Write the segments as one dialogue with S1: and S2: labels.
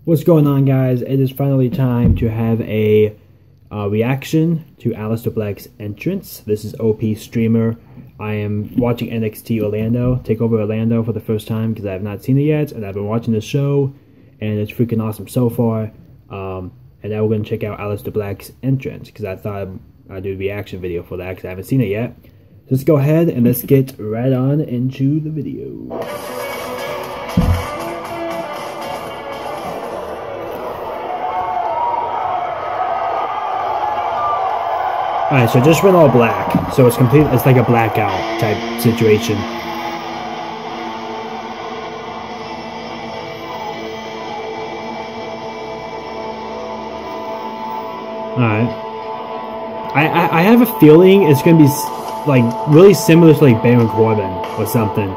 S1: What's going on, guys? It is finally time to have a reaction to Aleister Black's entrance. This is OP Streamer. I am watching NXT Takeover Orlando for the first time because I have not seen it yet, and I've been watching the show, and it's freaking awesome so far. And now we're going to check out Aleister Black's entrance because I thought I'd do a reaction video for that because I haven't seen it yet. So let's go ahead and let's get right on into the video. Alright, so just went all black. So it's complete. It's like a blackout type situation. Alright. I have a feeling it's gonna be like really similar to like Baron Corbin or something.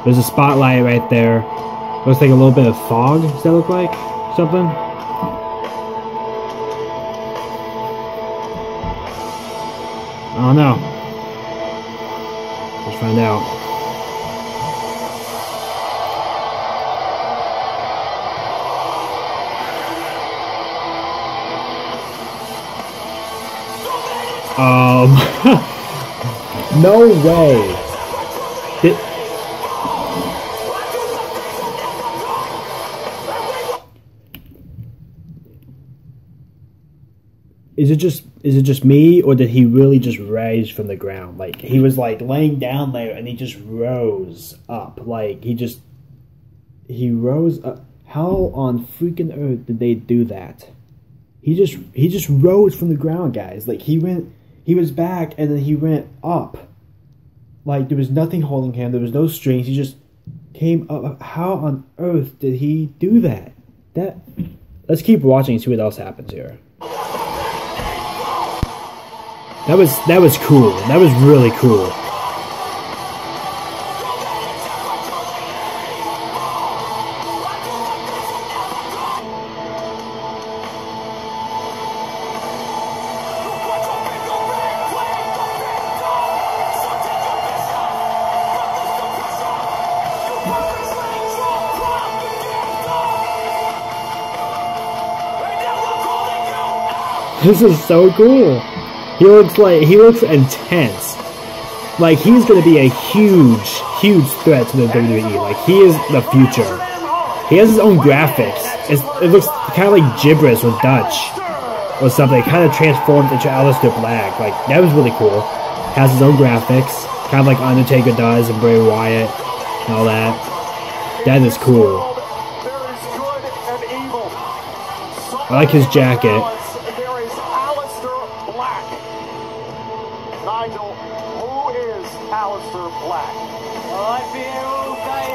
S1: There's a spotlight right there. Looks like a little bit of fog. Does that look like something? I don't know. Let's find out. No way. Is it just me, or did he really just rise from the ground? Like, he was like laying down there and he just rose up. Like, he rose up. How on freaking earth did they do that? He just rose from the ground, guys. Like, he was back and then he went up. Like, there was nothing holding him. There was no strings. He just came up. How on earth did he do that? Let's keep watching and see what else happens here. That was cool. That was really cool. This is so cool. He looks intense. Like, he's gonna be a huge threat to the WWE. Like, he is the future. He has his own graphics. It looks kind of like gibberish or Dutch or something. It kind of transformed into Aleister Black. Like, that was really cool. Has his own graphics, kind of like Undertaker does and Bray Wyatt and all that. That is cool. I like his jacket.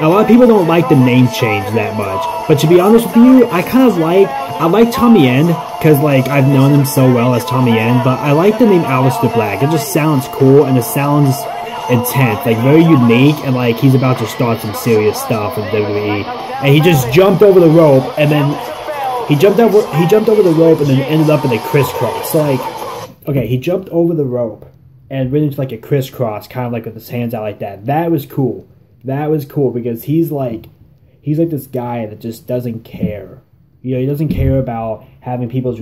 S1: A lot of people don't like the name change that much, but to be honest with you, I like Tommy End because like I've known him so well as Tommy End, but I like the name Aleister Black. It just sounds cool and it sounds intense, like very unique, and like he's about to start some serious stuff in WWE. And he just jumped over the rope, and then he jumped over the rope, and then ended up in a crisscross. So like, okay, he jumped over the rope and went into like a crisscross, kind of like with his hands out like that. That was cool. That was cool because he's like this guy that just doesn't care. You know, he doesn't care about having people's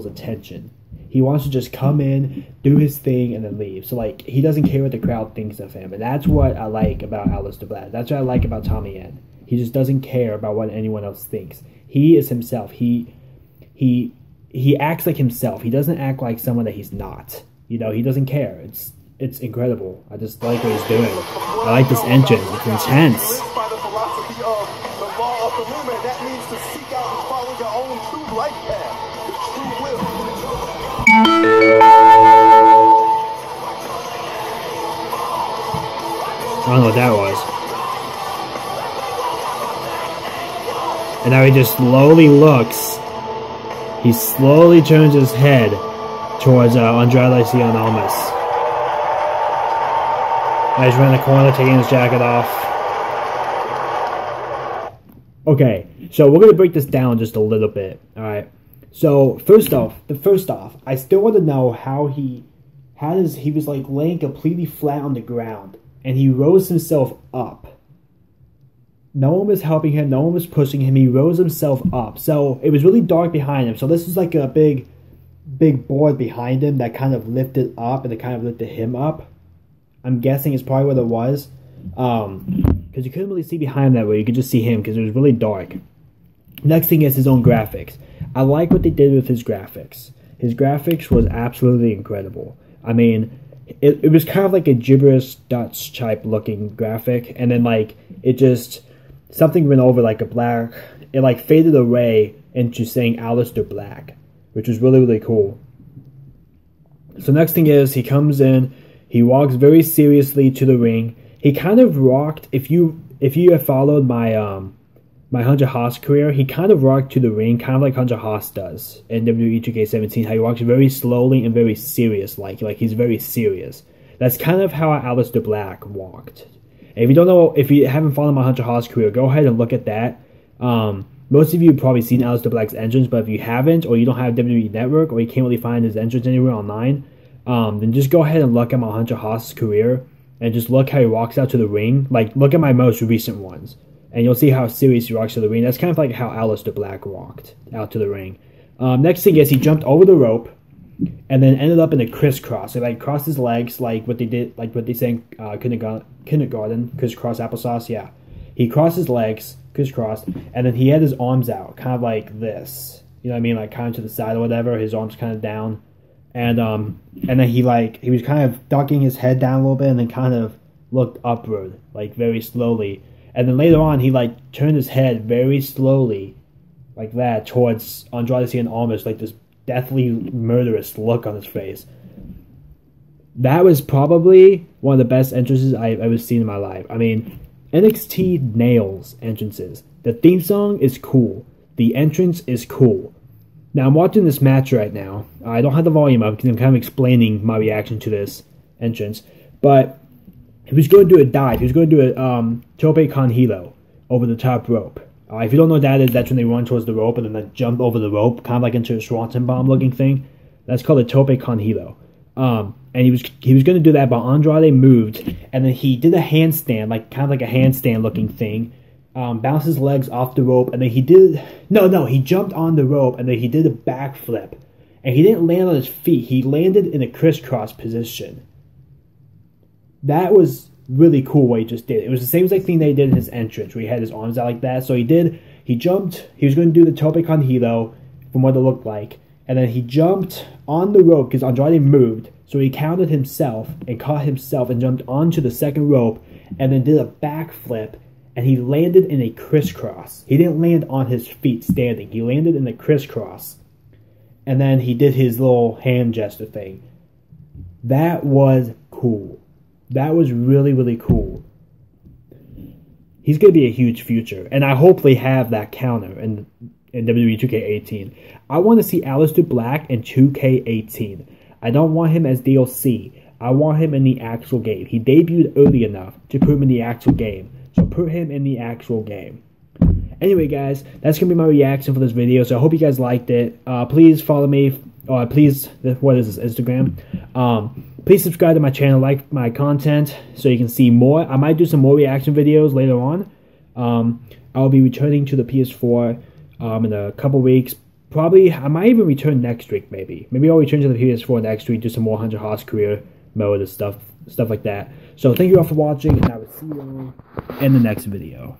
S1: attention. He wants to just come in, do his thing, and then leave. So like, he doesn't care what the crowd thinks of him, and that's what I like about Aleister Black. That's what I like about Tommy End. He just doesn't care about what anyone else thinks. He is himself. He acts like himself. He doesn't act like someone that he's not. You know, he doesn't care. It's incredible. I just like what he's doing. I like this entrance. It's intense. I don't know what that was. And now he just slowly looks. He slowly turns his head towards Andrade Cien Almas. He's around the corner, taking his jacket off. Okay, so we're gonna break this down just a little bit. All right. So first off, I still want to know how he was like laying completely flat on the ground, and he rose himself up. No one was helping him. No one was pushing him. He rose himself up. So it was really dark behind him. So this was like a big board behind him that kind of lifted up, and it kind of lifted him up. I'm guessing it's probably what it was. Because you couldn't really see behind him that way. You could just see him because it was really dark. Next thing is his own graphics. I like what they did with his graphics. His graphics was absolutely incredible. I mean, it was kind of like a gibberish Dutch type looking graphic, and then like it just something went over like a black. It like faded away into saying Aleister Black, which was really cool. So next thing is he comes in, he walks very seriously to the ring. He kind of rocked. If you have followed my my Hunter Haas career, he kind of rocked to the ring, kind of like Hunter Haas does in WWE 2K17. How he walks very slowly and very serious, like he's very serious. That's kind of how Aleister Black walked. And if you don't know, if you haven't followed my Hunter Haas career, go ahead and look at that. Most of you have probably seen Aleister Black's entrance, but if you haven't, or you don't have WWE Network, or you can't really find his entrance anywhere online, then just go ahead and look at my Hunter Haas career, and just look how he walks out to the ring. Like, look at my most recent ones, and you'll see how serious he walks to the ring. That's kind of like how Aleister Black walked out to the ring. Next thing is he jumped over the rope, and then ended up in a crisscross. So like crossed his legs, like what they did, like what they say in kindergarten, crisscross applesauce. Yeah, he crossed his legs, crisscrossed, and then he had his arms out, kind of like this. You know what I mean, like kind of to the side or whatever. His arms kind of down, and then he was kind of ducking his head down a little bit, and then kind of looked upward, like very slowly. And then later on, he like turned his head very slowly, like that, towards Andrade Cien Almas, like this deathly murderous look on his face. That was probably one of the best entrances I've ever seen in my life. I mean, NXT nails entrances. The theme song is cool. The entrance is cool. Now, I'm watching this match right now. I don't have the volume up because I'm kind of explaining my reaction to this entrance. But he was going to do a dive. He was going to do a tope con hilo over the top rope. If you don't know what that is, that's when they run towards the rope and then they jump over the rope, kind of like into a Swanton bomb looking thing. That's called a tope con hilo. And he was going to do that, but Andrade moved, and then he did a handstand, like kind of like a handstand looking thing. Bounced his legs off the rope, and then he jumped on the rope, and then he did a backflip. And he didn't land on his feet. He landed in a crisscross position. That was really cool what he just did. It was the same exact thing that he did in his entrance, where he had his arms out like that. So he jumped, he was going to do the tope con hilo, from what it looked like, and then he jumped on the rope, because Andrade moved, so he counted himself, and caught himself, and jumped onto the second rope, and then did a backflip, and he landed in a crisscross. He didn't land on his feet standing, he landed in a crisscross, and then he did his little hand gesture thing. That was cool. That was really cool. He's going to be a huge future, and I hope they have that counter in WWE 2K18. I want to see Aleister Black in 2K18. I don't want him as DLC. I want him in the actual game. He debuted early enough to put him in the actual game, so put him in the actual game. Anyway, guys, that's going to be my reaction for this video, so I hope you guys liked it. Please follow me, please, what is this, Instagram? Please subscribe to my channel, like my content, so you can see more. I might do some more reaction videos later on. I'll be returning to the PS4 in a couple weeks. Probably, I might even return next week, maybe. Maybe I'll return to the PS4 next week, do some more Hunter Haas career mode and stuff like that. So thank you all for watching, and I will see you all in the next video.